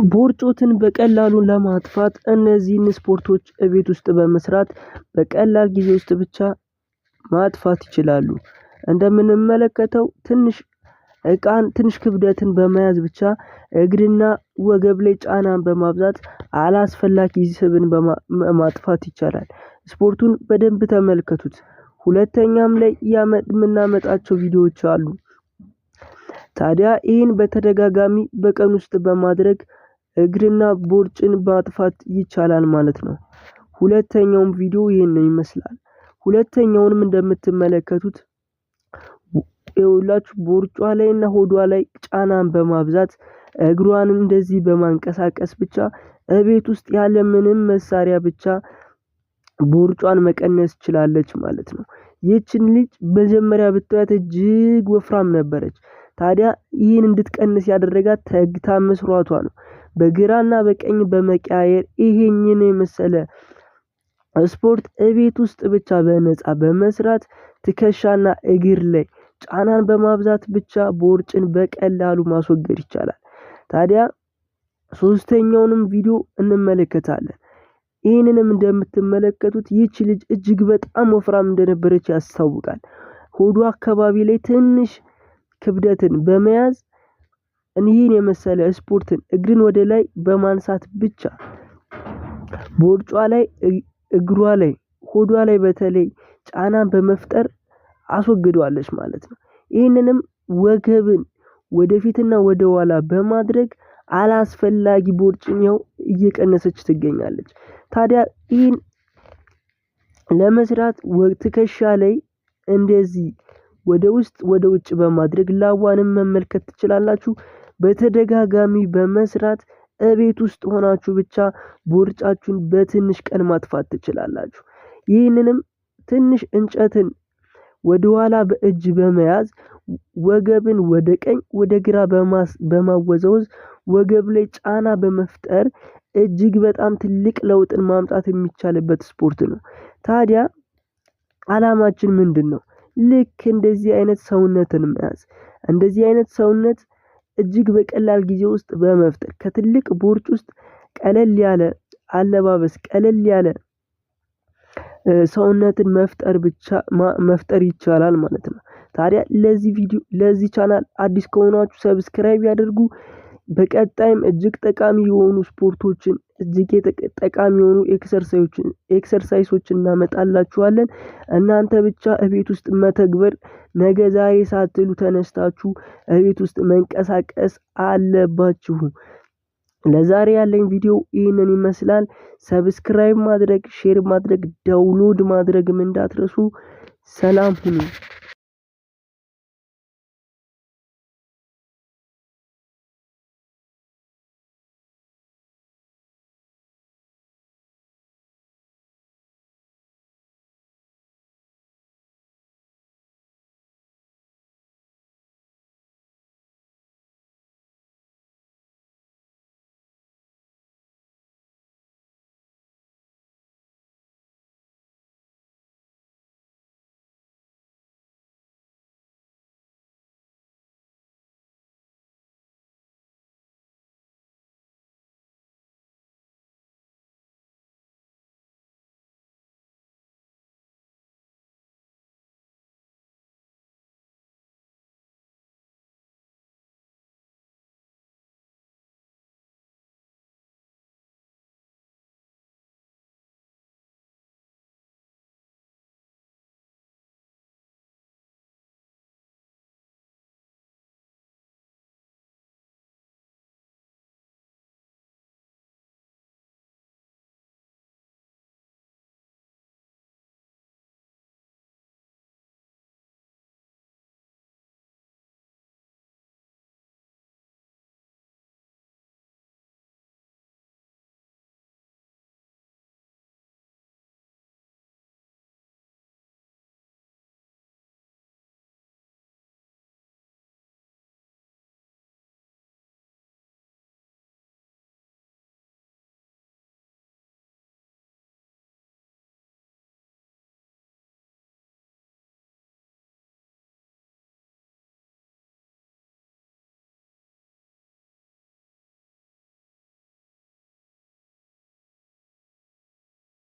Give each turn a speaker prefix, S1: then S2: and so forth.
S1: ቦርጮትን በቀላሉ ለማጥፋት እነዚህን ስፖርቶች እቤት ውስጥ በመስራት በቀላል ጊዜ ውስጥ ብቻ ማጥፋት ይችላሉ። እንደምንመለከተው ትንሽ ክብደትን በመያዝ ብቻ እግርና ወገብ ላይ ጫናን በማብዛት አላስፈላጊ ስብን ማጥፋት ይቻላል። ስፖርቱን በደንብ ተመልከቱት። ሁለተኛም ላይ የምናመጣቸው ቪዲዮዎች አሉ። ታዲያ ይህን በተደጋጋሚ በቀን ውስጥ በማድረግ እግርና ቦርጭን ማጥፋት ይቻላል ማለት ነው። ሁለተኛውም ቪዲዮ ይሄንን ይመስላል። ሁለተኛውንም እንደምትመለከቱት የሁላችሁ ቦርጯ ላይና ሆዷ ላይ ጫናን በማብዛት እግሯን እንደዚህ በማንቀሳቀስ ብቻ እቤት ውስጥ ያለ ምንም መሳሪያ ብቻ ቦርጯን መቀነስ ትችላለች ማለት ነው። ይህችን ልጅ መጀመሪያ ብታያት እጅግ ወፍራም ነበረች። ታዲያ ይህን እንድትቀንስ ያደረጋት ተግታ መስራቷ ነው። በግራና በቀኝ በመቀያየር ይሄንን የመሰለ ስፖርት እቤት ውስጥ ብቻ በነፃ በመስራት ትከሻና እግር ላይ ጫናን በማብዛት ብቻ ቦርጭን በቀላሉ ማስወገድ ይቻላል። ታዲያ ሶስተኛውንም ቪዲዮ እንመለከታለን። ይህንንም እንደምትመለከቱት ይህች ልጅ እጅግ በጣም ወፍራም እንደነበረች ያስታውቃል። ሆዷ አካባቢ ላይ ትንሽ ክብደትን በመያዝ ይህን የመሰለ ስፖርትን እግርን ወደ ላይ በማንሳት ብቻ ቦርጯ ላይ እግሯ ላይ ሆዷ ላይ በተለይ ጫናን በመፍጠር አስወግደዋለች ማለት ነው። ይህንንም ወገብን ወደፊትና ወደ ኋላ በማድረግ አላስፈላጊ ቦርጭን እየቀነሰች ትገኛለች። ታዲያ ይህን ለመስራት ትከሻ ላይ እንደዚህ ወደ ውስጥ ወደ ውጭ በማድረግ ላቧንም መመልከት ትችላላችሁ። በተደጋጋሚ በመስራት እቤት ውስጥ ሆናችሁ ብቻ ቦርጫችሁን በትንሽ ቀን ማጥፋት ትችላላችሁ። ይህንንም ትንሽ እንጨትን ወደ ኋላ በእጅ በመያዝ ወገብን ወደ ቀኝ ወደ ግራ በማወዛወዝ ወገብ ላይ ጫና በመፍጠር እጅግ በጣም ትልቅ ለውጥን ማምጣት የሚቻልበት ስፖርት ነው። ታዲያ አላማችን ምንድነው? ልክ እንደዚህ አይነት ሰውነትን መያዝ። እንደዚህ አይነት ሰውነት እጅግ በቀላል ጊዜ ውስጥ በመፍጠር ከትልቅ ቦርጭ ውስጥ ቀለል ያለ አለባበስ ቀለል ያለ ሰውነትን መፍጠር ይቻላል ማለት ነው። ታዲያ ለዚህ ቻናል አዲስ ከሆናችሁ ሰብስክራይብ ያድርጉ። በቀጣይም እጅግ ጠቃሚ የሆኑ ስፖርቶችን እጅግ ጠቃሚ የሆኑ ኤክሰርሳይሶችን እናመጣላችኋለን። እናንተ ብቻ እቤት ውስጥ መተግበር ነገ ዛሬ ሳትሉ ተነስታችሁ እቤት ውስጥ መንቀሳቀስ አለባችሁ። ለዛሬ ያለኝ ቪዲዮ ይህንን ይመስላል። ሰብስክራይብ ማድረግ፣ ሼር ማድረግ፣ ዳውንሎድ ማድረግም እንዳትረሱ። ሰላም ሁኑ።